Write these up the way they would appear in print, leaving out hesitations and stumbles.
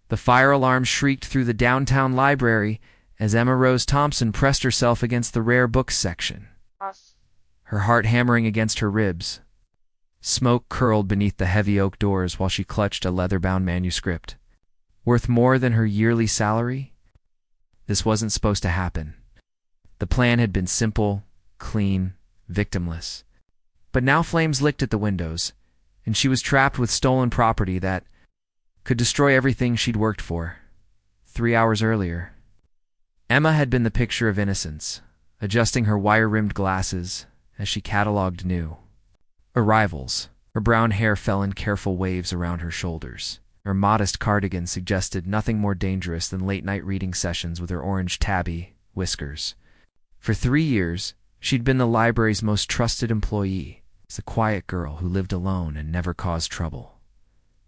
The fire alarm shrieked through the downtown library as Emma Rose Thompson pressed herself against the rare books section, her heart hammering against her ribs. Smoke curled beneath the heavy oak doors while she clutched a leather-bound manuscript. Worth more than her yearly salary? This wasn't supposed to happen. The plan had been simple, clean, victimless. But now flames licked at the windows, and she was trapped with stolen property that could destroy everything she'd worked for 3 hours earlier. Emma had been the picture of innocence, adjusting her wire-rimmed glasses as she catalogued new arrivals. Her brown hair fell in careful waves around her shoulders. Her modest cardigan suggested nothing more dangerous than late-night reading sessions with her orange tabby whiskers. For 3 years, she'd been the library's most trusted employee, the quiet girl who lived alone and never caused trouble.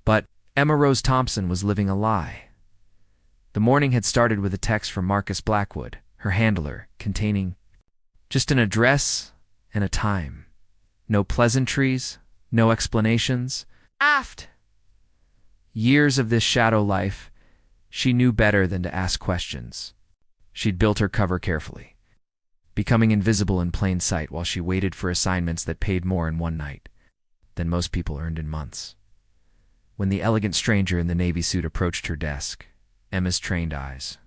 But Emma Rose Thompson was living a lie. The morning had started with a text from Marcus Blackwood, her handler, containing just an address and a time. No pleasantries, no explanations. Aft! Years of this shadow life, she knew better than to ask questions. She'd built her cover carefully, becoming invisible in plain sight while she waited for assignments that paid more in one night than most people earned in months. When the elegant stranger in the navy suit approached her desk, Emma's trained eyes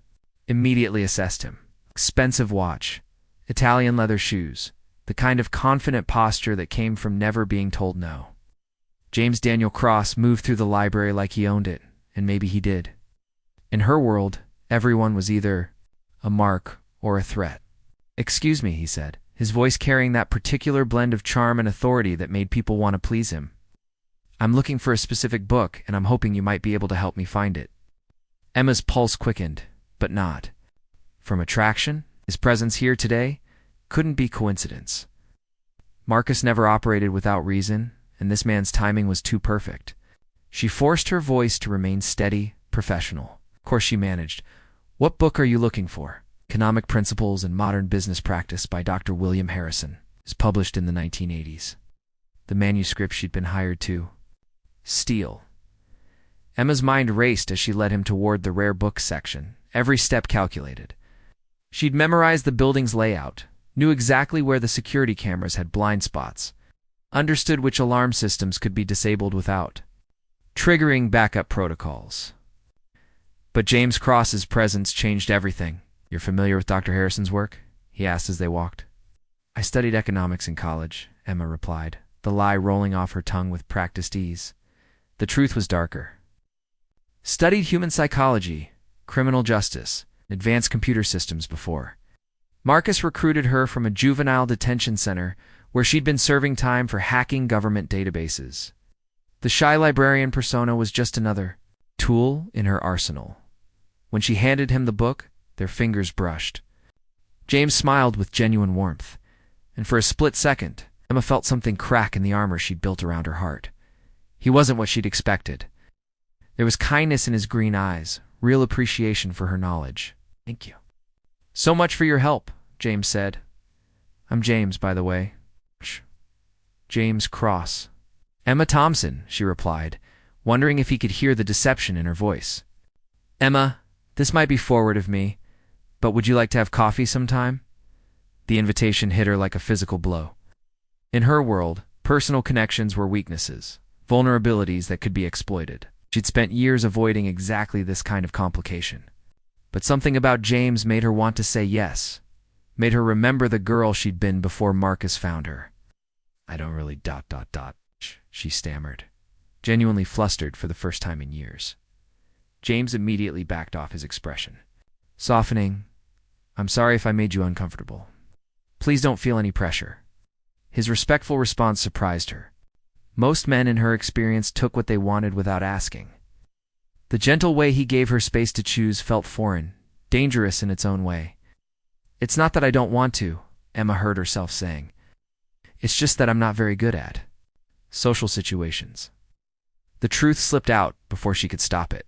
immediately assessed him. Expensive watch, Italian leather shoes, the kind of confident posture that came from never being told no. James Daniel Cross moved through the library like he owned it, and maybe he did. In her world, everyone was either a mark or a threat. "Excuse me," he said, his voice carrying that particular blend of charm and authority that made people want to please him. "I'm looking for a specific book, and I'm hoping you might be able to help me find it." Emma's pulse quickened, but not from attraction. His presence here today couldn't be coincidence. Marcus never operated without reason, and this man's timing was too perfect. She forced her voice to remain steady, professional. Of course she managed. "What book are you looking for?" "Economic Principles and Modern Business Practice" by Dr. William Harrison. It was published in the 1980s. The manuscript she'd been hired to steal. Emma's mind raced as she led him toward the rare books section, every step calculated. She'd memorized the building's layout, knew exactly where the security cameras had blind spots, understood which alarm systems could be disabled without triggering backup protocols. But James Cross's presence changed everything. "You're familiar with Dr. Harrison's work?" he asked as they walked. "I studied economics in college," Emma replied, the lie rolling off her tongue with practiced ease. The truth was darker. "Studied human psychology, criminal justice, advanced computer systems before." Marcus recruited her from a juvenile detention center where she'd been serving time for hacking government databases. The shy librarian persona was just another tool in her arsenal. When she handed him the book, their fingers brushed. James smiled with genuine warmth, and for a split second, Emma felt something crack in the armor she'd built around her heart. He wasn't what she'd expected. There was kindness in his green eyes, real appreciation for her knowledge. "Thank you so much for your help," James said. "I'm James, by the way." James Cross. "Emma Thompson," she replied, wondering if he could hear the deception in her voice. "Emma, this might be forward of me, but would you like to have coffee sometime?" The invitation hit her like a physical blow. In her world, personal connections were weaknesses, vulnerabilities that could be exploited. She'd spent years avoiding exactly this kind of complication. But something about James made her want to say yes, made her remember the girl she'd been before Marcus found her. "I don't really ... she stammered, genuinely flustered for the first time in years. James immediately backed off his expression, softening. "I'm sorry if I made you uncomfortable. Please don't feel any pressure." His respectful response surprised her. Most men in her experience took what they wanted without asking. The gentle way he gave her space to choose felt foreign, dangerous in its own way. "It's not that I don't want to," Emma heard herself saying. "It's just that I'm not very good at social situations." The truth slipped out before she could stop it.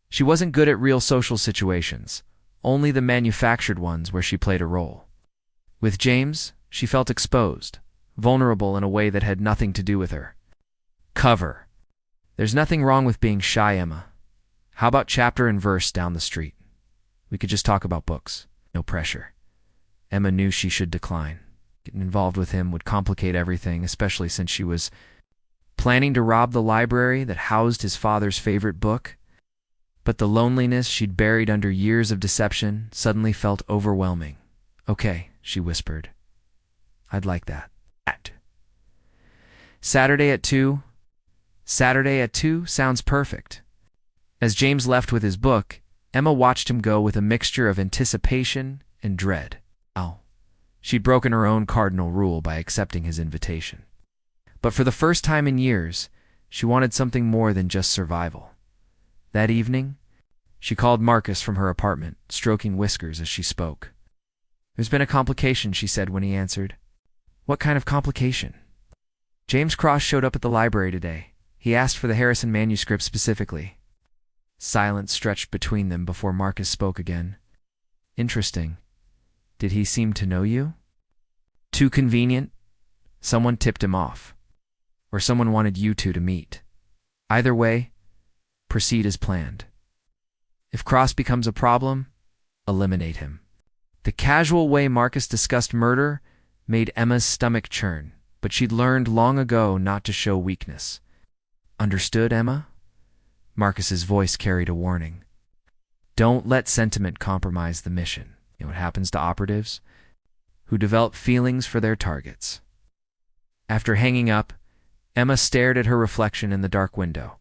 She wasn't good at real social situations, only the manufactured ones where she played a role. With James, she felt exposed, vulnerable in a way that had nothing to do with her. Cover. "There's nothing wrong with being shy, Emma. How about chapter and verse down the street? We could just talk about books. No pressure. Emma knew she should decline. Getting involved with him would complicate everything, especially since she was planning to rob the library that housed his father's favorite book. But the loneliness she'd buried under years of deception suddenly felt overwhelming. "Okay," she whispered. "I'd like that." Saturday at 2? Saturday at 2 sounds perfect. As James left with his book, Emma watched him go with a mixture of anticipation and dread. She'd broken her own cardinal rule by accepting his invitation. But for the first time in years, she wanted something more than just survival. That evening, she called Marcus from her apartment, stroking whiskers as she spoke. "There's been a complication," she said when he answered. "What kind of complication?" "James Cross showed up at the library today. He asked for the Harrison manuscript specifically." Silence stretched between them before Marcus spoke again. "Interesting. Did he seem to know you?" "Too convenient. Someone tipped him off. Or someone wanted you two to meet. Either way, proceed as planned. If Cross becomes a problem, eliminate him." The casual way Marcus discussed murder made Emma's stomach churn, but she'd learned long ago not to show weakness. "Understood, Emma?" Marcus's voice carried a warning. "Don't let sentiment compromise the mission. You know what happens to operatives who develop feelings for their targets." After hanging up, Emma stared at her reflection in the dark window.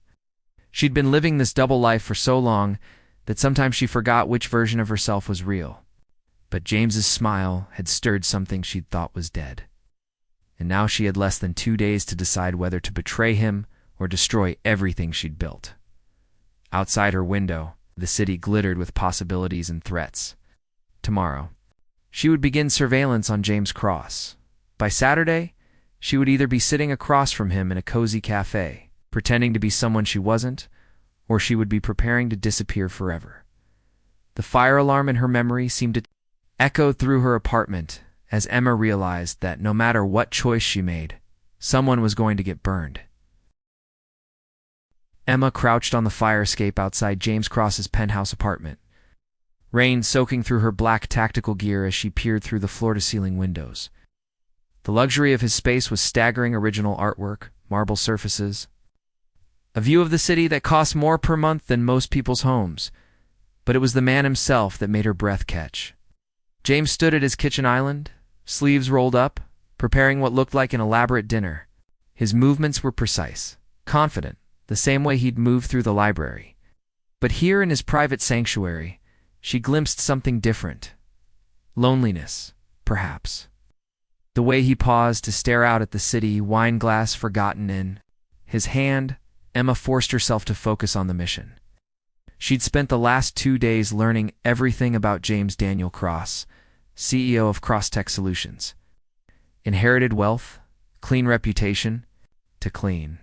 She'd been living this double life for so long that sometimes she forgot which version of herself was real. But James's smile had stirred something she'd thought was dead. And now she had less than 2 days to decide whether to betray him or destroy everything she'd built. Outside her window, the city glittered with possibilities and threats. Tomorrow, she would begin surveillance on James Cross. By Saturday, she would either be sitting across from him in a cozy cafe, pretending to be someone she wasn't, or she would be preparing to disappear forever. The fire alarm in her memory seemed to echo through her apartment as Emma realized that no matter what choice she made, someone was going to get burned. Emma crouched on the fire escape outside James Cross's penthouse apartment, rain soaking through her black tactical gear as she peered through the floor-to-ceiling windows. The luxury of his space was staggering original artwork, marble surfaces, a view of the city that cost more per month than most people's homes. But it was the man himself that made her breath catch. James stood at his kitchen island, sleeves rolled up, preparing what looked like an elaborate dinner. His movements were precise, confident, the same way he'd moved through the library. But here in his private sanctuary, she glimpsed something different. Loneliness, perhaps. The way he paused to stare out at the city, wine glass forgotten in his hand, Emma forced herself to focus on the mission. She'd spent the last 2 days learning everything about James Daniel Cross, CEO of Crosstech Solutions. Inherited wealth, clean reputation, to clean.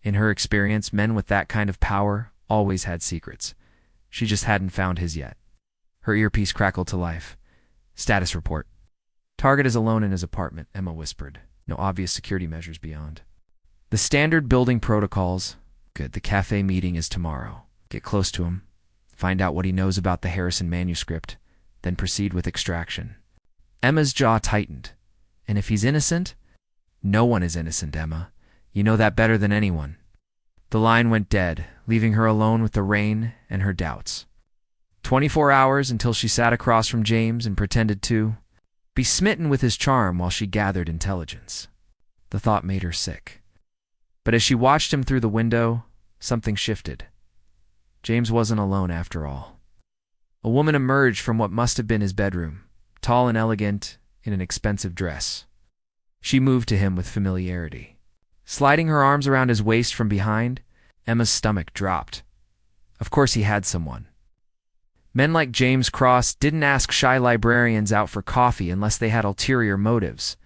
In her experience, men with that kind of power always had secrets. She just hadn't found his yet. Her earpiece crackled to life. "Status report. Target is alone in his apartment," Emma whispered. "No obvious security measures beyond. The standard building protocols. Good, the cafe meeting is tomorrow. Get close to him. Find out what he knows about the Harrison manuscript. Then proceed with extraction." Emma's jaw tightened. "And if he's innocent?" "No one is innocent, Emma. You know that better than anyone." The line went dead, leaving her alone with the rain and her doubts. 24 hours until she sat across from James and pretended to be smitten with his charm while she gathered intelligence. The thought made her sick. But as she watched him through the window, something shifted. James wasn't alone after all. A woman emerged from what must have been his bedroom, tall and elegant, in an expensive dress. She moved to him with familiarity. Sliding her arms around his waist from behind, Emma's stomach dropped. Of course he had someone. Men like James Cross didn't ask shy librarians out for coffee unless they had ulterior motives.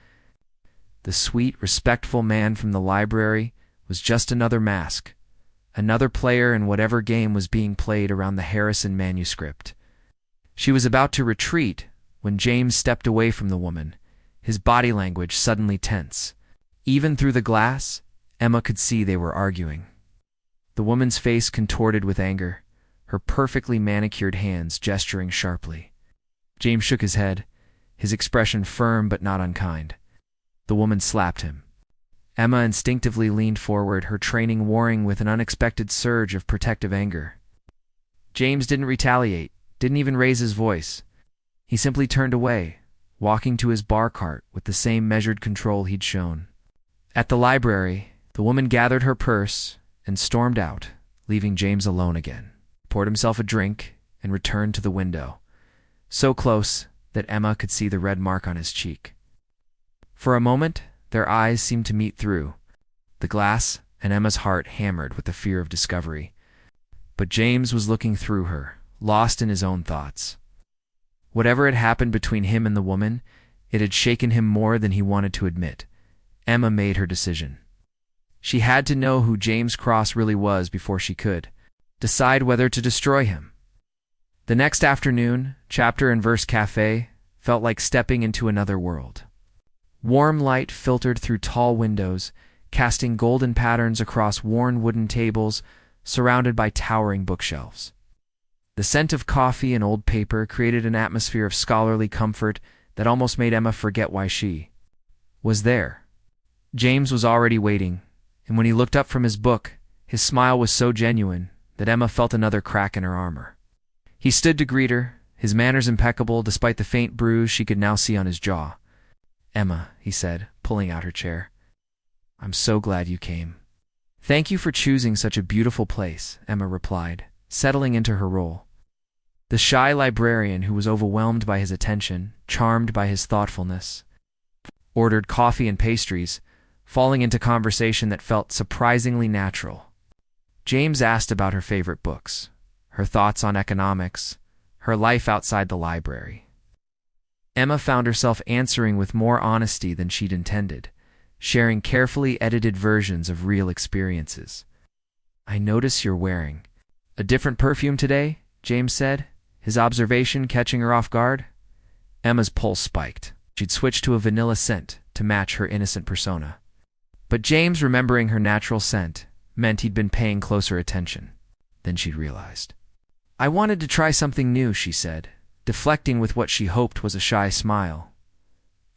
The sweet, respectful man from the library was just another mask, another player in whatever game was being played around the Harrison manuscript. She was about to retreat when James stepped away from the woman, his body language suddenly tense. Even through the glass, Emma could see they were arguing. The woman's face contorted with anger, her perfectly manicured hands gesturing sharply. James shook his head, his expression firm but not unkind. The woman slapped him. Emma instinctively leaned forward, her training warring with an unexpected surge of protective anger. James didn't retaliate, didn't even raise his voice. He simply turned away, walking to his bar cart with the same measured control he'd shown. At the library, the woman gathered her purse and stormed out, leaving James alone again. He poured himself a drink and returned to the window, so close that Emma could see the red mark on his cheek. For a moment, their eyes seemed to meet through the glass, and Emma's heart hammered with the fear of discovery. But James was looking through her, lost in his own thoughts. Whatever had happened between him and the woman, it had shaken him more than he wanted to admit. Emma made her decision. She had to know who James Cross really was before she could decide whether to destroy him. The next afternoon, Chapter and Verse Cafe felt like stepping into another world. Warm light filtered through tall windows, casting golden patterns across worn wooden tables surrounded by towering bookshelves. The scent of coffee and old paper created an atmosphere of scholarly comfort that almost made Emma forget why she was there. James was already waiting, and when he looked up from his book, his smile was so genuine that Emma felt another crack in her armor. He stood to greet her, his manners impeccable despite the faint bruise she could now see on his jaw. "Emma," he said, pulling out her chair. "I'm so glad you came." "Thank you for choosing such a beautiful place," Emma replied, settling into her role. The shy librarian, who was overwhelmed by his attention, charmed by his thoughtfulness, ordered coffee and pastries, falling into conversation that felt surprisingly natural. James asked about her favorite books, her thoughts on economics, her life outside the library. Emma found herself answering with more honesty than she'd intended, sharing carefully edited versions of real experiences. "I notice you're wearing a different perfume today," James said, his observation catching her off guard. Emma's pulse spiked. She'd switched to a vanilla scent to match her innocent persona. But James, remembering her natural scent, meant he'd been paying closer attention than she'd realized. "I wanted to try something new," she said, deflecting with what she hoped was a shy smile.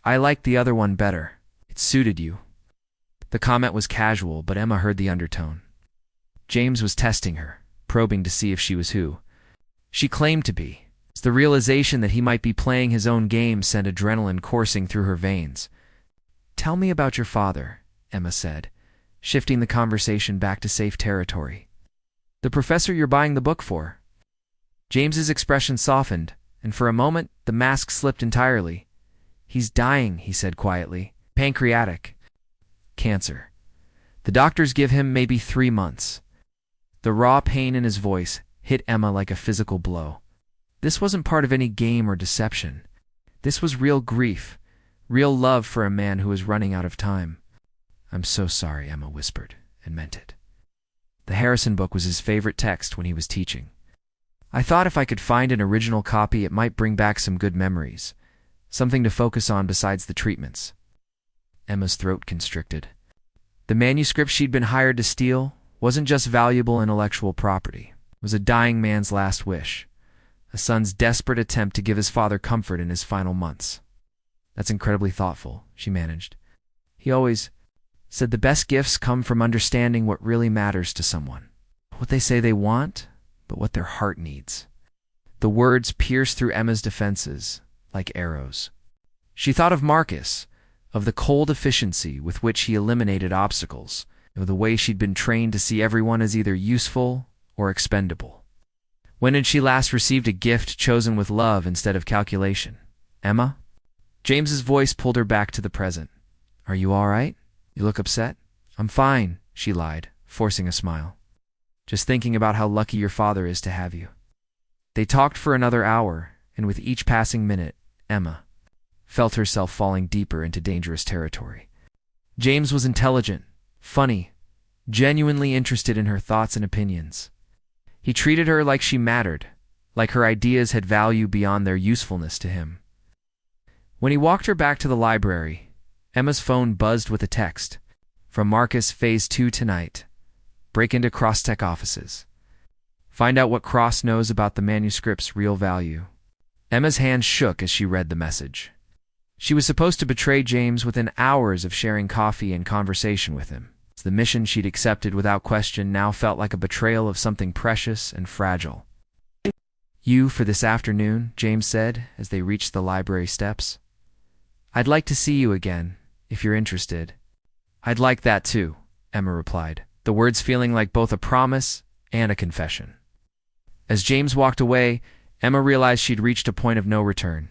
"I liked the other one better. It suited you." The comment was casual, but Emma heard the undertone. James was testing her, probing to see if she was who she claimed to be. The realization that he might be playing his own game sent adrenaline coursing through her veins. "Tell me about your father," Emma said, shifting the conversation back to safe territory. "The professor you're buying the book for." James's expression softened, and for a moment the mask slipped entirely. "He's dying," he said quietly. "Pancreatic cancer. The doctors give him maybe 3 months." The raw pain in his voice hit Emma like a physical blow. This wasn't part of any game or deception. This was real grief, real love for a man who was running out of time. "I'm so sorry," Emma whispered, and meant it. The Harrison book was his favorite text when he was teaching. "I thought if I could find an original copy, it might bring back some good memories, something to focus on besides the treatments." Emma's throat constricted. The manuscript she'd been hired to steal wasn't just valuable intellectual property. It was a dying man's last wish, a son's desperate attempt to give his father comfort in his final months. "That's incredibly thoughtful," she managed. "He always said the best gifts come from understanding what really matters to someone. What they say they want, but what their heart needs." The words pierced through Emma's defenses like arrows. She thought of Marcus, of the cold efficiency with which he eliminated obstacles, of the way she'd been trained to see everyone as either useful or expendable. When had she last received a gift chosen with love instead of calculation? "Emma?" James's voice pulled her back to the present. "Are you all right? You look upset." "I'm fine," she lied, forcing a smile. "Just thinking about how lucky your father is to have you." They talked for another hour, and with each passing minute, Emma felt herself falling deeper into dangerous territory. James was intelligent, funny, genuinely interested in her thoughts and opinions. He treated her like she mattered, like her ideas had value beyond their usefulness to him. When he walked her back to the library, Emma's phone buzzed with a text. "From Marcus, Phase 2 tonight. Break into Crosstech offices." Find out what Cross knows about the manuscript's real value. Emma's hands shook as she read the message. She was supposed to betray James within hours of sharing coffee and conversation with him. The mission she'd accepted without question now felt like a betrayal of something precious and fragile. "You for this afternoon," James said as they reached the library steps. "I'd like to see you again, if you're interested." "I'd like that too," Emma replied, the words feeling like both a promise and a confession. As James walked away, Emma realized she'd reached a point of no return.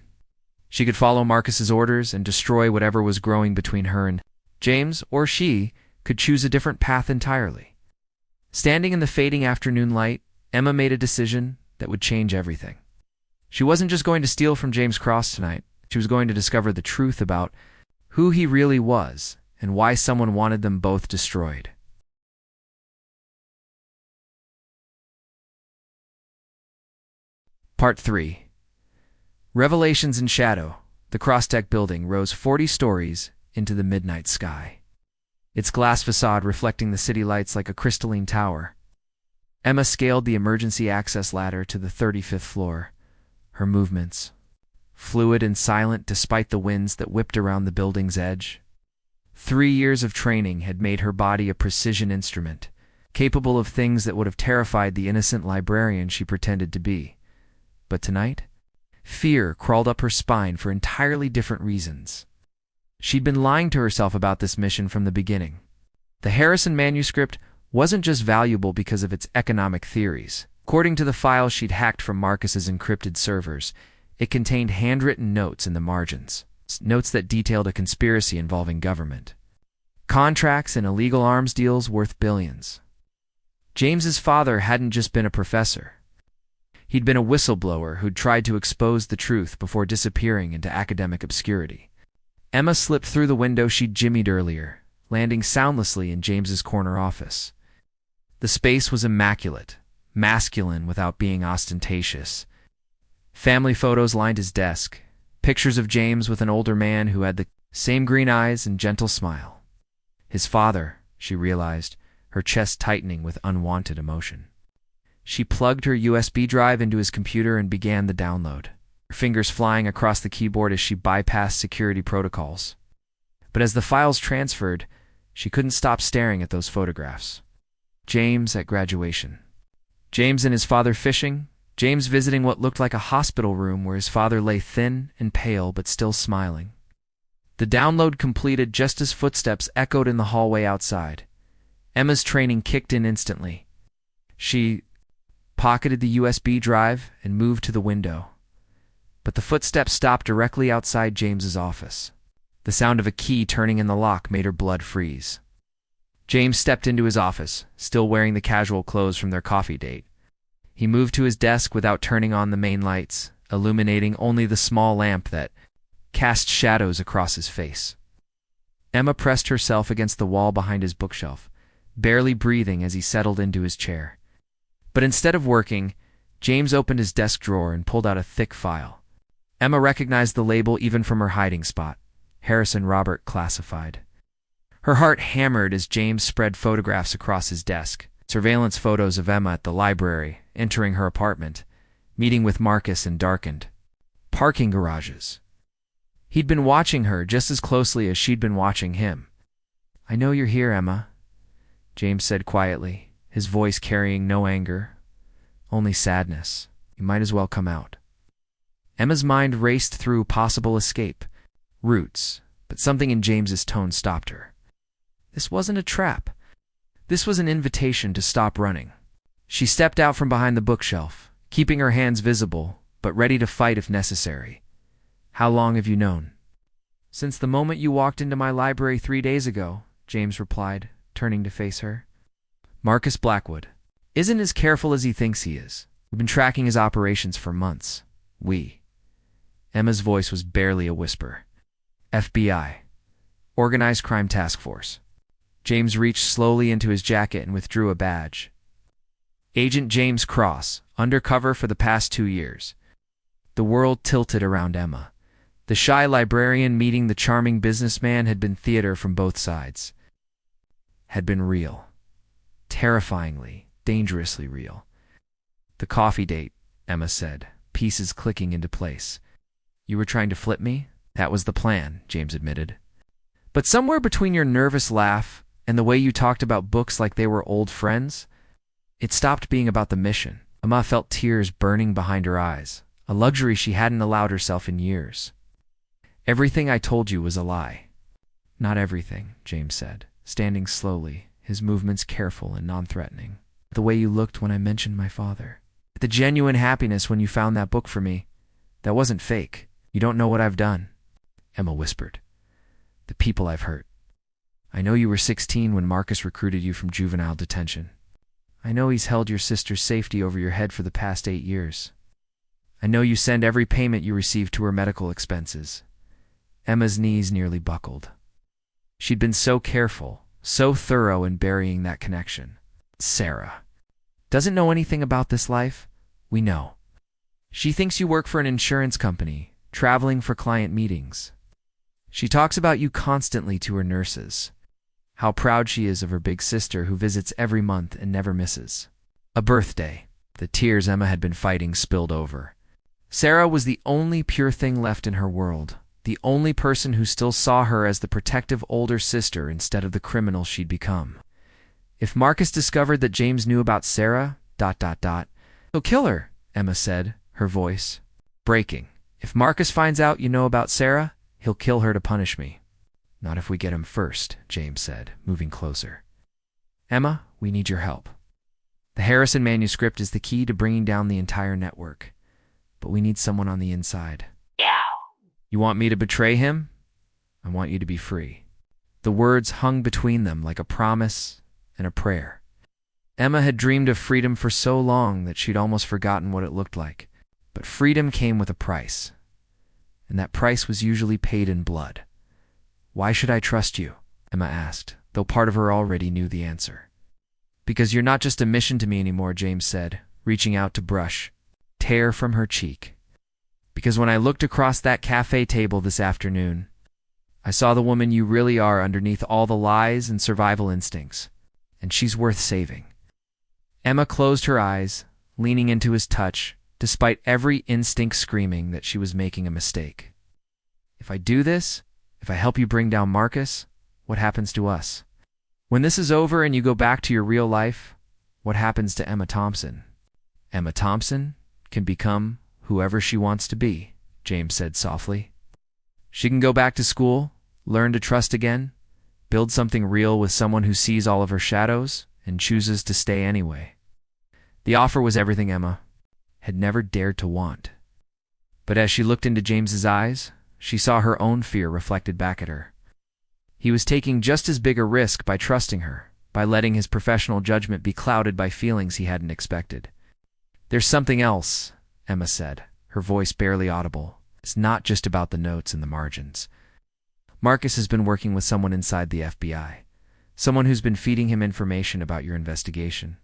She could follow Marcus's orders and destroy whatever was growing between her and James, or she could choose a different path entirely. Standing in the fading afternoon light, Emma made a decision that would change everything. She wasn't just going to steal from James Cross tonight. She was going to discover the truth about who he really was and why someone wanted them both destroyed. Part 3. Revelations in Shadow. The Crosstech building rose 40 stories into the midnight sky, its glass facade reflecting the city lights like a crystalline tower. Emma scaled the emergency access ladder to the 35th floor, her movements fluid and silent despite the winds that whipped around the building's edge. 3 years of training had made her body a precision instrument, capable of things that would have terrified the innocent librarian she pretended to be. But tonight, fear crawled up her spine for entirely different reasons. She'd been lying to herself about this mission from the beginning. The Harrison manuscript wasn't just valuable because of its economic theories. According to the files she'd hacked from Marcus's encrypted servers, it contained handwritten notes in the margins, notes that detailed a conspiracy involving government, contracts and illegal arms deals worth billions. James's father hadn't just been a professor. He'd been a whistleblower who'd tried to expose the truth before disappearing into academic obscurity. Emma slipped through the window she'd jimmied earlier, landing soundlessly in James's corner office. The space was immaculate, masculine without being ostentatious. Family photos lined his desk, pictures of James with an older man who had the same green eyes and gentle smile. His father, she realized, her chest tightening with unwanted emotion. She plugged her USB drive into his computer and began the download, her fingers flying across the keyboard as she bypassed security protocols. But as the files transferred, she couldn't stop staring at those photographs. James at graduation. James and his father fishing. James visiting what looked like a hospital room where his father lay thin and pale but still smiling. The download completed just as footsteps echoed in the hallway outside. Emma's training kicked in instantly. She pocketed the USB drive and moved to the window. But the footsteps stopped directly outside James's office. The sound of a key turning in the lock made her blood freeze. James stepped into his office, still wearing the casual clothes from their coffee date. He moved to his desk without turning on the main lights, illuminating only the small lamp that cast shadows across his face. Emma pressed herself against the wall behind his bookshelf, barely breathing as he settled into his chair. But instead of working, James opened his desk drawer and pulled out a thick file. Emma recognized the label even from her hiding spot. Harrison Robert Classified. Her heart hammered as James spread photographs across his desk. Surveillance photos of Emma at the library, entering her apartment, meeting with Marcus in darkened parking garages. He'd been watching her just as closely as she'd been watching him. "I know you're here, Emma," James said quietly, his voice carrying no anger, only sadness. "You might as well come out." Emma's mind raced through possible escape routes, but something in James's tone stopped her. This wasn't a trap. This was an invitation to stop running. She stepped out from behind the bookshelf, keeping her hands visible, but ready to fight if necessary. "How long have you known?" "Since the moment you walked into my library 3 days ago," James replied, turning to face her. "Marcus Blackwood isn't as careful as he thinks he is. We've been tracking his operations for months. Emma's voice was barely a whisper. "FBI. Organized Crime Task Force." James reached slowly into his jacket and withdrew a badge. "Agent James Cross, undercover for the past 2 years. The world tilted around Emma. The shy librarian meeting the charming businessman had been theater from both sides. Had been real. Terrifyingly, dangerously real. The coffee date, Emma said, pieces clicking into place. You were trying to flip me? That was the plan, James admitted. But somewhere between your nervous laugh and the way you talked about books like they were old friends, it stopped being about the mission. Emma felt tears burning behind her eyes, a luxury she hadn't allowed herself in years. Everything I told you was a lie. Not everything, James said, standing slowly, his movements careful and non-threatening. The way you looked when I mentioned my father. The genuine happiness when you found that book for me. That wasn't fake. You don't know what I've done, Emma whispered. The people I've hurt. I know you were 16 when Marcus recruited you from juvenile detention. I know he's held your sister's safety over your head for the past 8 years. I know you send every payment you receive to her medical expenses. Emma's knees nearly buckled. She'd been so careful, so thorough in burying that connection. Sarah doesn't know anything about this life. We know. She thinks you work for an insurance company, traveling for client meetings. She talks about you constantly to her nurses. How proud she is of her big sister who visits every month and never misses a birthday. The tears Emma had been fighting spilled over. Sarah was the only pure thing left in her world, the only person who still saw her as the protective older sister instead of the criminal she'd become. If Marcus discovered that James knew about Sarah, he'll kill her, Emma said, her voice breaking. If Marcus finds out you know about Sarah, he'll kill her to punish me. Not if we get him first, James said, moving closer. Emma, we need your help. The Harrison manuscript is the key to bringing down the entire network. But we need someone on the inside. You want me to betray him? I want you to be free. The words hung between them like a promise and a prayer. Emma had dreamed of freedom for so long that she'd almost forgotten what it looked like. But freedom came with a price. And that price was usually paid in blood. Why should I trust you? Emma asked, though part of her already knew the answer. Because you're not just a mission to me anymore, James said, reaching out to brush tear from her cheek. Because when I looked across that cafe table this afternoon, I saw the woman you really are underneath all the lies and survival instincts, and she's worth saving. Emma closed her eyes, leaning into his touch, despite every instinct screaming that she was making a mistake. If I do this, if I help you bring down Marcus, what happens to us? When this is over and you go back to your real life, what happens to Emma Thompson? Emma Thompson can become whoever she wants to be, James said softly. She can go back to school, learn to trust again, build something real with someone who sees all of her shadows and chooses to stay anyway. The offer was everything Emma had never dared to want. But as she looked into James's eyes, she saw her own fear reflected back at her. He was taking just as big a risk by trusting her, by letting his professional judgment be clouded by feelings he hadn't expected. There's something else, Emma said, her voice barely audible. It's not just about the notes and the margins. Marcus has been working with someone inside the FBI, someone who's been feeding him information about your investigation.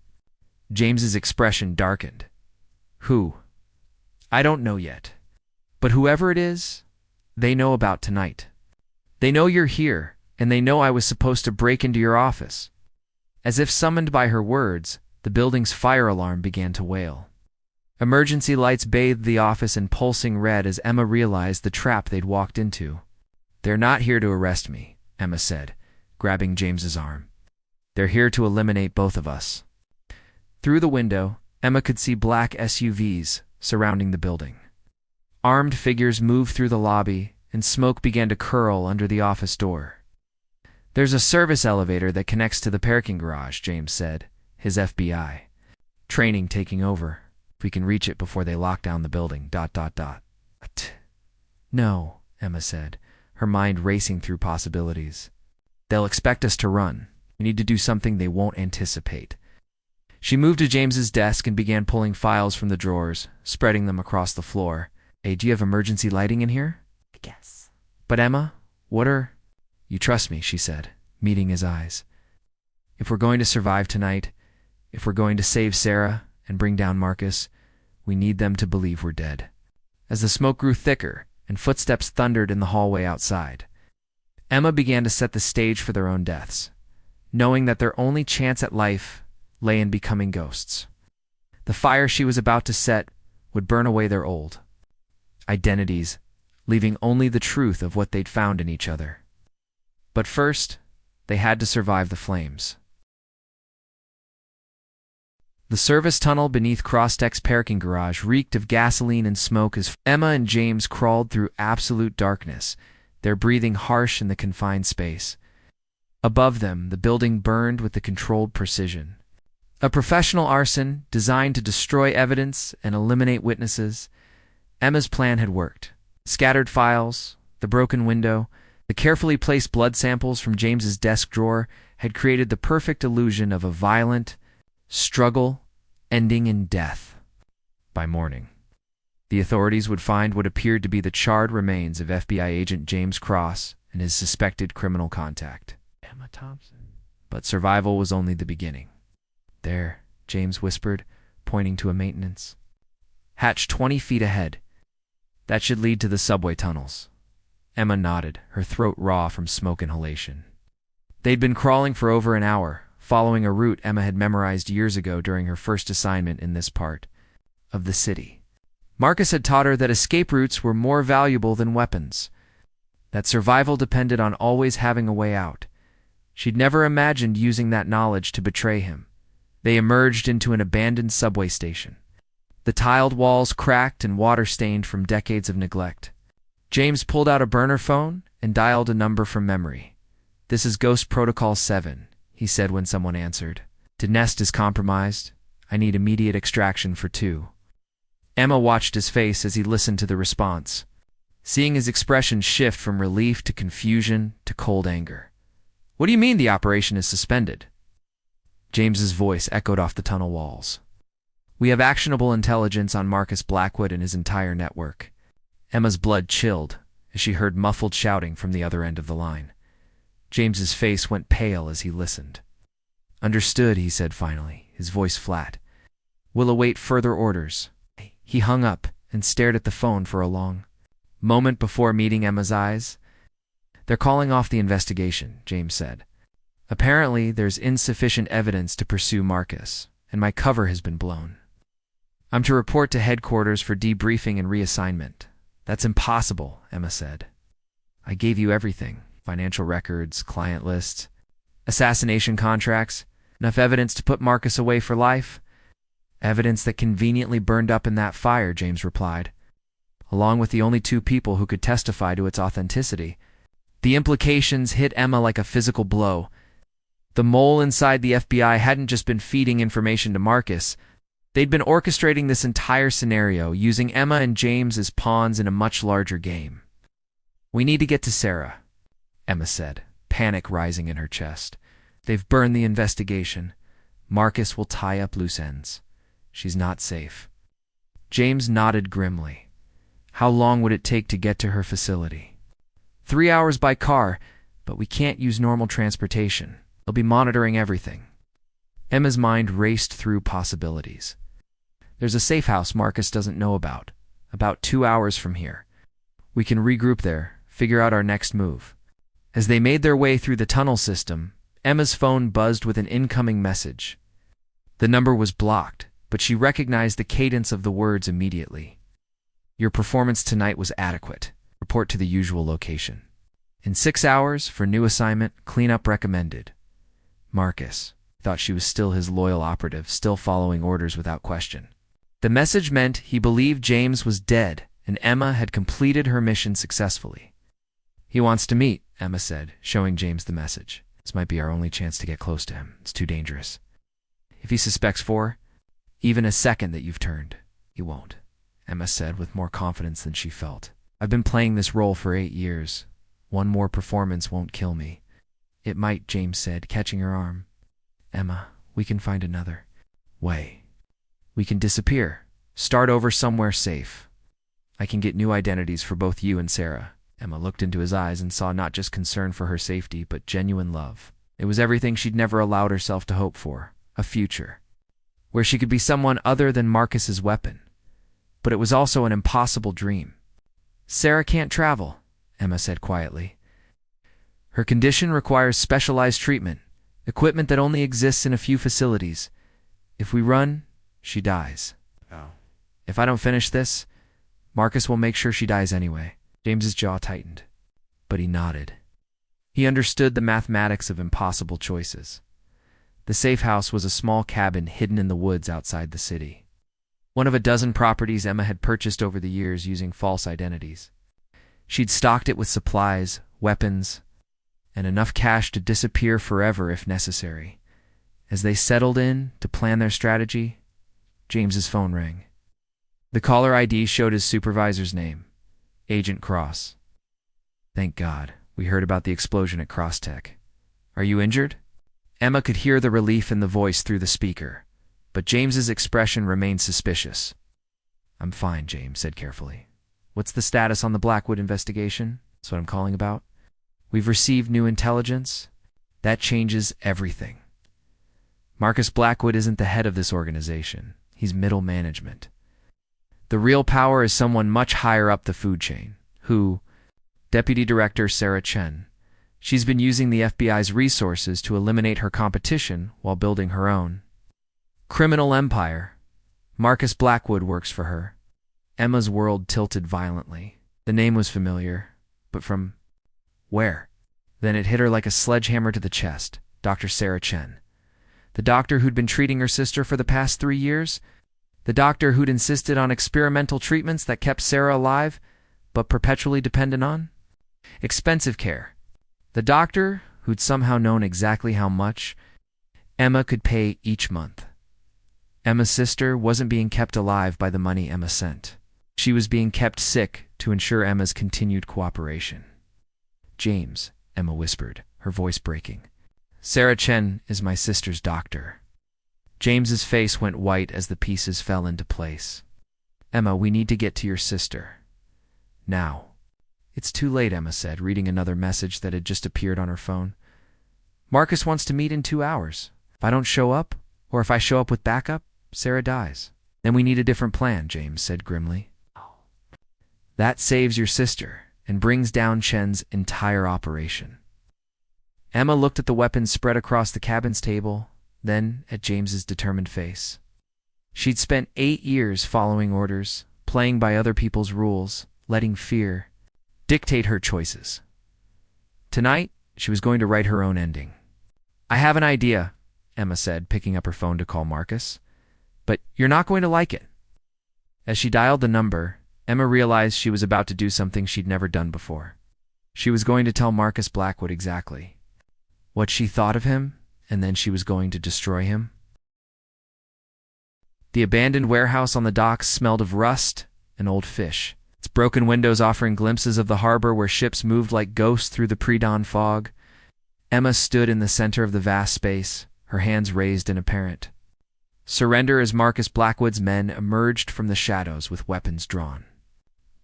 James's expression darkened. Who? I don't know yet. But whoever it is, they know about tonight. They know you're here, and they know I was supposed to break into your office. As if summoned by her words, the building's fire alarm began to wail. Emergency lights bathed the office in pulsing red as Emma realized the trap they'd walked into. They're not here to arrest me, Emma said, grabbing James's arm. They're here to eliminate both of us. Through the window, Emma could see black SUVs surrounding the building. Armed figures moved through the lobby, and smoke began to curl under the office door. There's a service elevator that connects to the parking garage, James said, his FBI training taking over. If we can reach it before they lock down the building, No, Emma said, her mind racing through possibilities. They'll expect us to run. We need to do something they won't anticipate. She moved to James's desk and began pulling files from the drawers, spreading them across the floor. Hey, do you have emergency lighting in here? I guess. But Emma, what are... You trust me, she said, meeting his eyes. If we're going to survive tonight, if we're going to save Sarah and bring down Marcus, we need them to believe we're dead. As the smoke grew thicker and footsteps thundered in the hallway outside, Emma began to set the stage for their own deaths, knowing that their only chance at life lay in becoming ghosts. The fire she was about to set would burn away their old identities, leaving only the truth of what they'd found in each other. But first, they had to survive the flames. The service tunnel beneath Crossteck's parking garage reeked of gasoline and smoke as Emma and James crawled through absolute darkness, their breathing harsh in the confined space. Above them, the building burned with the controlled precision. A professional arson designed to destroy evidence and eliminate witnesses. Emma's plan had worked. Scattered files, the broken window, the carefully placed blood samples from James's desk drawer had created the perfect illusion of a violent struggle ending in death. By morning, the authorities would find what appeared to be the charred remains of FBI agent James Cross and his suspected criminal contact, Emma Thompson. But survival was only the beginning. There, James whispered, pointing to a maintenance hatch 20 feet ahead. That should lead to the subway tunnels. Emma nodded, her throat raw from smoke inhalation. They'd been crawling for over an hour, following a route Emma had memorized years ago during her first assignment in this part of the city. Marcus had taught her that escape routes were more valuable than weapons, that survival depended on always having a way out. She'd never imagined using that knowledge to betray him. They emerged into an abandoned subway station. The tiled walls cracked and water-stained from decades of neglect. James pulled out a burner phone and dialed a number from memory. "This is Ghost Protocol 7, he said when someone answered. "The nest is compromised. I need immediate extraction for 2. Emma watched his face as he listened to the response, seeing his expression shift from relief to confusion to cold anger. "What do you mean the operation is suspended?" James's voice echoed off the tunnel walls. "We have actionable intelligence on Marcus Blackwood and his entire network." Emma's blood chilled as she heard muffled shouting from the other end of the line. James's face went pale as he listened. "Understood," he said finally, his voice flat. "We'll await further orders." He hung up and stared at the phone for a long moment before meeting Emma's eyes. "They're calling off the investigation," James said. "Apparently, there's insufficient evidence to pursue Marcus, and my cover has been blown. I'm to report to headquarters for debriefing and reassignment." "That's impossible," Emma said. "I gave you everything. Financial records, client lists, assassination contracts, enough evidence to put Marcus away for life." "Evidence that conveniently burned up in that fire," James replied, "along with the only 2 people who could testify to its authenticity." The implications hit Emma like a physical blow. The mole inside the FBI hadn't just been feeding information to Marcus. They'd been orchestrating this entire scenario, using Emma and James as pawns in a much larger game. "We need to get to Sarah," Emma said, panic rising in her chest. "They've burned the investigation. Marcus will tie up loose ends. She's not safe." James nodded grimly. "How long would it take to get to her facility?" 3 hours by car, but we can't use normal transportation. They'll be monitoring everything." Emma's mind raced through possibilities. "There's a safe house Marcus doesn't know about 2 hours from here. We can regroup there, figure out our next move." As they made their way through the tunnel system, Emma's phone buzzed with an incoming message. The number was blocked, but she recognized the cadence of the words immediately. "Your performance tonight was adequate. Report to the usual location. In 6 hours, for new assignment, cleanup recommended." Marcus thought she was still his loyal operative, still following orders without question. The message meant he believed James was dead and Emma had completed her mission successfully. "He wants to meet," Emma said, showing James the message. "This might be our only chance to get close to him. It's too dangerous. If he suspects even a second that you've turned, he won't," Emma said with more confidence than she felt. "I've been playing this role for 8 years. One more performance won't kill me." "It might," James said, catching her arm. "Emma, we can find another way. We can disappear, start over somewhere safe. I can get new identities for both you and Sarah." Emma looked into his eyes and saw not just concern for her safety, but genuine love. It was everything she'd never allowed herself to hope for, a future where she could be someone other than Marcus's weapon. But it was also an impossible dream. "Sarah can't travel," Emma said quietly. "Her condition requires specialized treatment, equipment that only exists in a few facilities. If we run, she dies. Oh. If I don't finish this, Marcus will make sure she dies anyway. James's jaw tightened, but he nodded. He understood the mathematics of impossible choices. The safe house was a small cabin hidden in the woods outside the city. One of a dozen properties Emma had purchased over the years using false identities. She'd stocked it with supplies, weapons, and enough cash to disappear forever if necessary. As they settled in to plan their strategy, James's phone rang. The caller ID showed his supervisor's name, Agent Cross. Thank God, we heard about the explosion at Crosstech. Are you injured? Emma could hear the relief in the voice through the speaker, but James's expression remained suspicious. I'm fine, James said carefully. What's the status on the Blackwood investigation? That's what I'm calling about. We've received new intelligence. That changes everything. Marcus Blackwood isn't the head of this organization. He's middle management. The real power is someone much higher up the food chain, who, Deputy Director Sarah Chen. She's been using the FBI's resources to eliminate her competition while building her own criminal empire. Marcus Blackwood works for her. Emma's world tilted violently. The name was familiar, but from where? Then it hit her like a sledgehammer to the chest. Dr. Sarah Chen. The doctor who'd been treating her sister for the past 3 years? The doctor who'd insisted on experimental treatments that kept Sarah alive, but perpetually dependent on expensive care. The doctor who'd somehow known exactly how much Emma could pay each month. Emma's sister wasn't being kept alive by the money Emma sent. She was being kept sick to ensure Emma's continued cooperation. James, Emma whispered, her voice breaking. Sarah Chen is my sister's doctor. James's face went white as the pieces fell into place. Emma, we need to get to your sister. Now. It's too late, Emma said, reading another message that had just appeared on her phone. Marcus wants to meet in 2 hours. If I don't show up, or if I show up with backup, Sarah dies. Then we need a different plan, James said grimly. That saves your sister and brings down Chen's entire operation. Emma looked at the weapons spread across the cabin's table, then at James's determined face. She'd spent 8 years following orders, playing by other people's rules, letting fear dictate her choices. Tonight, she was going to write her own ending. I have an idea, Emma said, picking up her phone to call Marcus. But you're not going to like it. As she dialed the number, Emma realized she was about to do something she'd never done before. She was going to tell Marcus Blackwood exactly what she thought of him, and then she was going to destroy him. The abandoned warehouse on the docks smelled of rust and old fish, its broken windows offering glimpses of the harbor where ships moved like ghosts through the pre-dawn fog. Emma stood in the center of the vast space, her hands raised in apparent surrender as Marcus Blackwood's men emerged from the shadows with weapons drawn.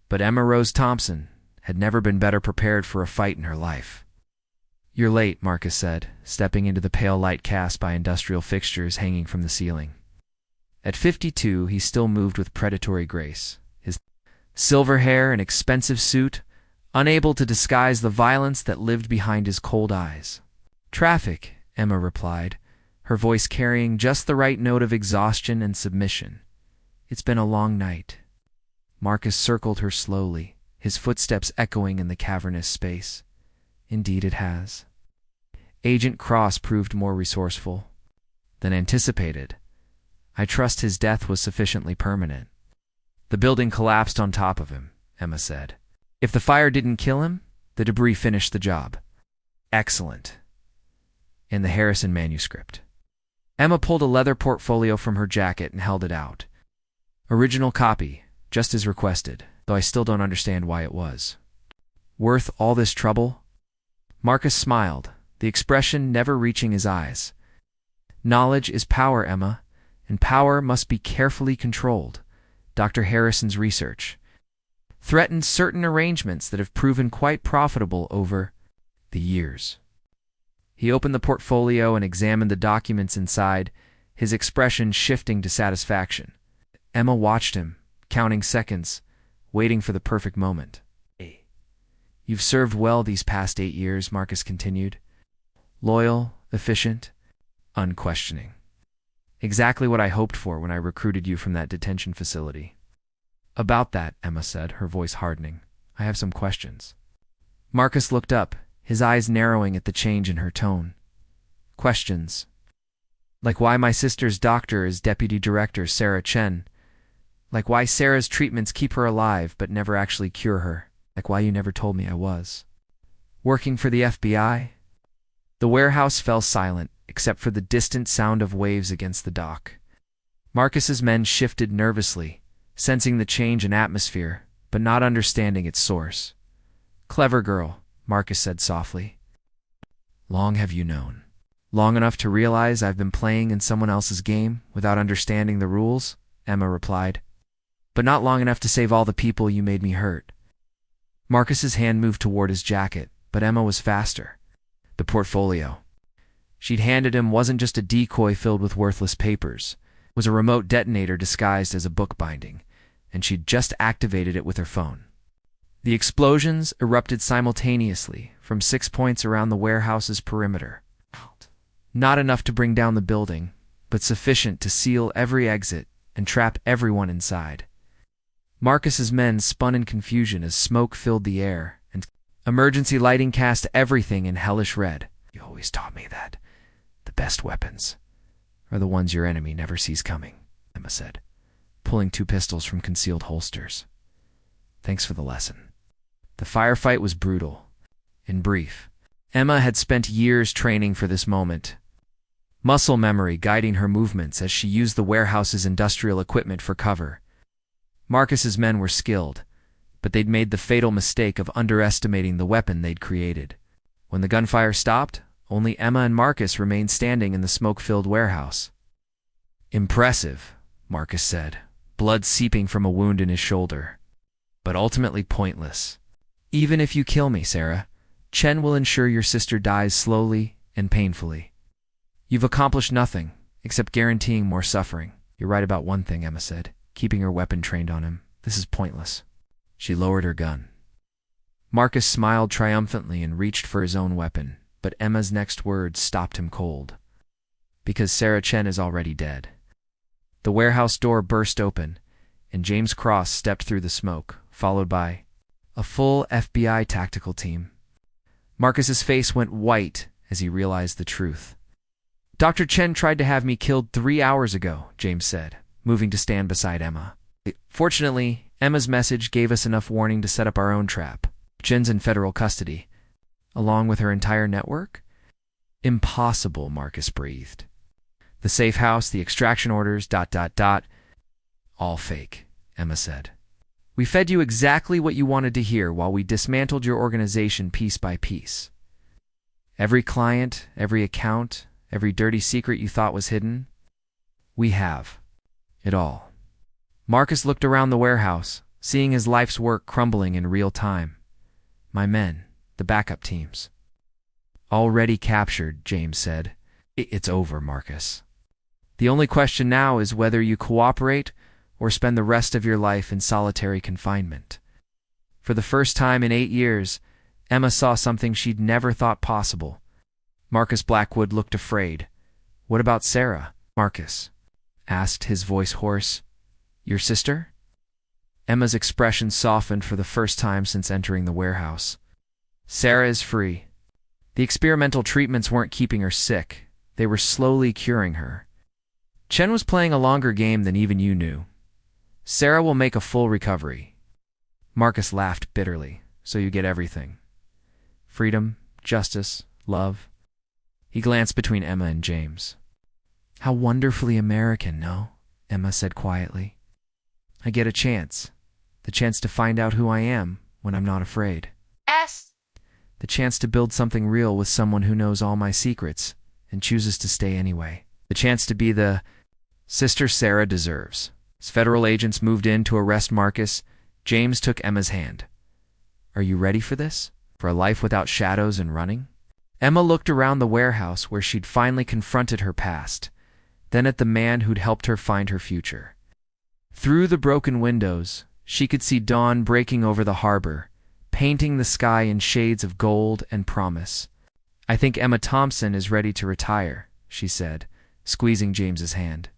But Emma Rose Thompson had never been better prepared for a fight in her life. You're late, Marcus said, stepping into the pale light cast by industrial fixtures hanging from the ceiling. At 52, he still moved with predatory grace, his silver hair and expensive suit unable to disguise the violence that lived behind his cold eyes. Traffic, Emma replied, her voice carrying just the right note of exhaustion and submission. It's been a long night. Marcus circled her slowly, his footsteps echoing in the cavernous space. Indeed it has. Agent Cross proved more resourceful than anticipated. I trust his death was sufficiently permanent. The building collapsed on top of him, Emma said. If the fire didn't kill him, the debris finished the job. Excellent. In the Harrison manuscript. Emma pulled a leather portfolio from her jacket and held it out. Original copy, just as requested, though I still don't understand why it was. Worth all this trouble? Marcus smiled, the expression never reaching his eyes. Knowledge is power, Emma, and power must be carefully controlled. Dr. Harrison's research threatened certain arrangements that have proven quite profitable over the years. He opened the portfolio and examined the documents inside, his expression shifting to satisfaction. Emma watched him, counting seconds, waiting for the perfect moment. You've served well these past 8 years, Marcus continued. Loyal, efficient, unquestioning. Exactly what I hoped for when I recruited you from that detention facility. About that, Emma said, her voice hardening. I have some questions. Marcus looked up, his eyes narrowing at the change in her tone. Questions. Like why my sister's doctor is Deputy Director Sarah Chen. Like why Sarah's treatments keep her alive but never actually cure her. Like why you never told me I was working for the FBI? The warehouse fell silent, except for the distant sound of waves against the dock. Marcus's men shifted nervously, sensing the change in atmosphere, but not understanding its source. Clever girl, Marcus said softly. Long have you known? Long enough to realize I've been playing in someone else's game without understanding the rules, Emma replied. But not long enough to save all the people you made me hurt. Marcus's hand moved toward his jacket, but Emma was faster. The portfolio she'd handed him wasn't just a decoy filled with worthless papers. It was a remote detonator disguised as a book binding, and she'd just activated it with her phone. The explosions erupted simultaneously from 6 points around the warehouse's perimeter. Not enough to bring down the building, but sufficient to seal every exit and trap everyone inside. Marcus's men spun in confusion as smoke filled the air, and emergency lighting cast everything in hellish red. You always taught me that the best weapons are the ones your enemy never sees coming, Emma said, pulling 2 pistols from concealed holsters. Thanks for the lesson. The firefight was brutal. In brief, Emma had spent years training for this moment. Muscle memory guiding her movements as she used the warehouse's industrial equipment for cover. Marcus's men were skilled, but they'd made the fatal mistake of underestimating the weapon they'd created. When the gunfire stopped, only Emma and Marcus remained standing in the smoke-filled warehouse. Impressive, Marcus said, blood seeping from a wound in his shoulder. But ultimately pointless. Even if you kill me, Sarah, Chen will ensure your sister dies slowly and painfully. You've accomplished nothing, except guaranteeing more suffering. You're right about one thing, Emma said, keeping her weapon trained on him. This is pointless. She lowered her gun. Marcus smiled triumphantly and reached for his own weapon, but Emma's next words stopped him cold. Because Sarah Chen is already dead. The warehouse door burst open, and James Cross stepped through the smoke, followed by a full FBI tactical team. Marcus's face went white as he realized the truth. Dr. Chen tried to have me killed 3 hours ago, James said, moving to stand beside Emma. Fortunately, Emma's message gave us enough warning to set up our own trap. Chen's in federal custody, along with her entire network? Impossible, Marcus breathed. The safe house, the extraction orders, ... All fake, Emma said. We fed you exactly what you wanted to hear while we dismantled your organization piece by piece. Every client, every account, every dirty secret you thought was hidden, we have it all. Marcus looked around the warehouse, seeing his life's work crumbling in real time. My men, the backup teams. Already captured, James said. It's over, Marcus. The only question now is whether you cooperate or spend the rest of your life in solitary confinement. For the first time in 8 years, Emma saw something she'd never thought possible. Marcus Blackwood looked afraid. What about Sarah? Marcus asked, his voice hoarse. Your sister? Emma's expression softened for the first time since entering the warehouse. Sarah is free. The experimental treatments weren't keeping her sick. They were slowly curing her. Chen was playing a longer game than even you knew. Sarah will make a full recovery. Marcus laughed bitterly. So you get everything. Freedom, justice, love. He glanced between Emma and James. How wonderfully American, no? Emma said quietly. I get a chance. The chance to find out who I am when I'm not afraid. The chance to build something real with someone who knows all my secrets and chooses to stay anyway. The chance to be the sister Sarah deserves. As federal agents moved in to arrest Marcus, James took Emma's hand. Are you ready for this? For a life without shadows and running? Emma looked around the warehouse where she'd finally confronted her past, then at the man who'd helped her find her future. Through the broken windows, she could see dawn breaking over the harbor, painting the sky in shades of gold and promise. I think Emma Thompson is ready to retire, she said, squeezing James's hand.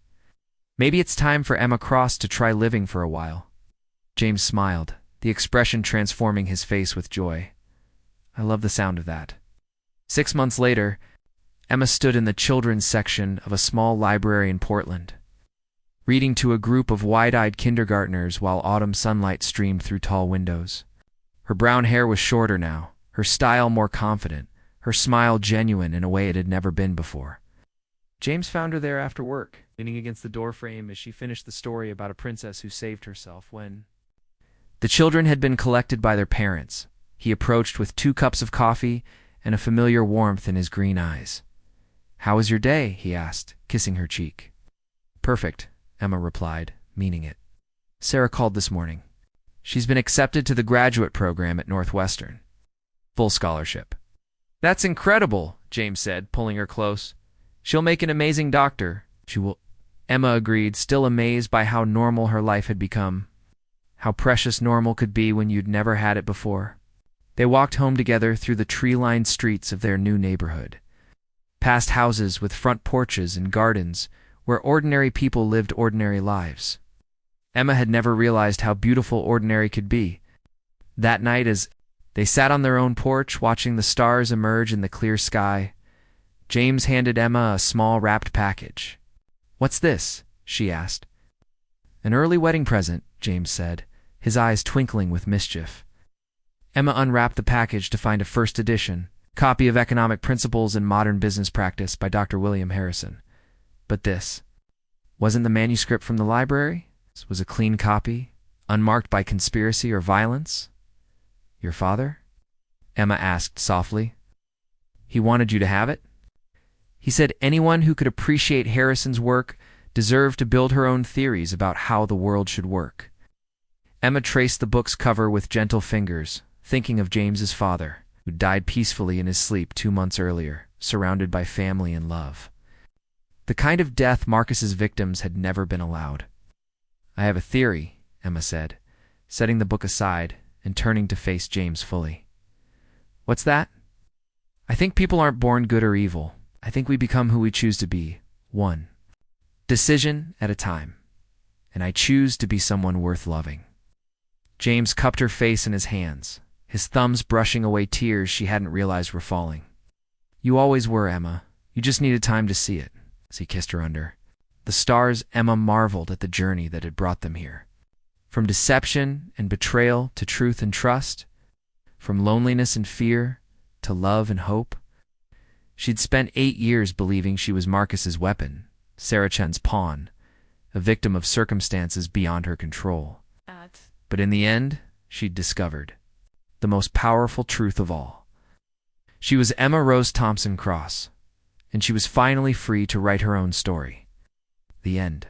Maybe it's time for Emma Cross to try living for a while. James smiled, the expression transforming his face with joy. I love the sound of that. 6 months later, Emma stood in the children's section of a small library in Portland, reading to a group of wide-eyed kindergartners while autumn sunlight streamed through tall windows. Her brown hair was shorter now, her style more confident, her smile genuine in a way it had never been before. James found her there after work, leaning against the doorframe as she finished the story about a princess who saved herself when the children had been collected by their parents. He approached with 2 cups of coffee and a familiar warmth in his green eyes. "How was your day?" he asked, kissing her cheek. "Perfect," Emma replied, meaning it. "Sarah called this morning. She's been accepted to the graduate program at Northwestern. Full scholarship." "That's incredible," James said, pulling her close. "She'll make an amazing doctor." "She will," Emma agreed, still amazed by how normal her life had become. How precious normal could be when you'd never had it before. They walked home together through the tree-lined streets of their new neighborhood, past houses with front porches and gardens where ordinary people lived ordinary lives. Emma had never realized how beautiful ordinary could be. That night, as they sat on their own porch watching the stars emerge in the clear sky, James handed Emma a small wrapped package. "What's this?" she asked. "An early wedding present," James said, his eyes twinkling with mischief. Emma unwrapped the package to find a first edition copy of Economic Principles and Modern Business Practice by Dr. William Harrison. But this wasn't the manuscript from the library. This was a clean copy, unmarked by conspiracy or violence. "Your father?" Emma asked softly. "He wanted you to have it? He said anyone who could appreciate Harrison's work deserved to build her own theories about how the world should work." Emma traced the book's cover with gentle fingers, thinking of James's father, who died peacefully in his sleep 2 months earlier, surrounded by family and love. The kind of death Marcus's victims had never been allowed. "I have a theory," Emma said, setting the book aside and turning to face James fully. "What's that?" "I think people aren't born good or evil. I think we become who we choose to be, one decision at a time. And I choose to be someone worth loving." James cupped her face in his hands, his thumbs brushing away tears she hadn't realized were falling. "You always were, Emma. You just needed time to see it," as he kissed her under the stars. Emma marveled at the journey that had brought them here. From deception and betrayal to truth and trust, from loneliness and fear to love and hope. She'd spent 8 years believing she was Marcus's weapon, Sarah Chen's pawn, a victim of circumstances beyond her control. But in the end, she'd discovered the most powerful truth of all. She was Emma Rose Thompson Cross, and she was finally free to write her own story. The end.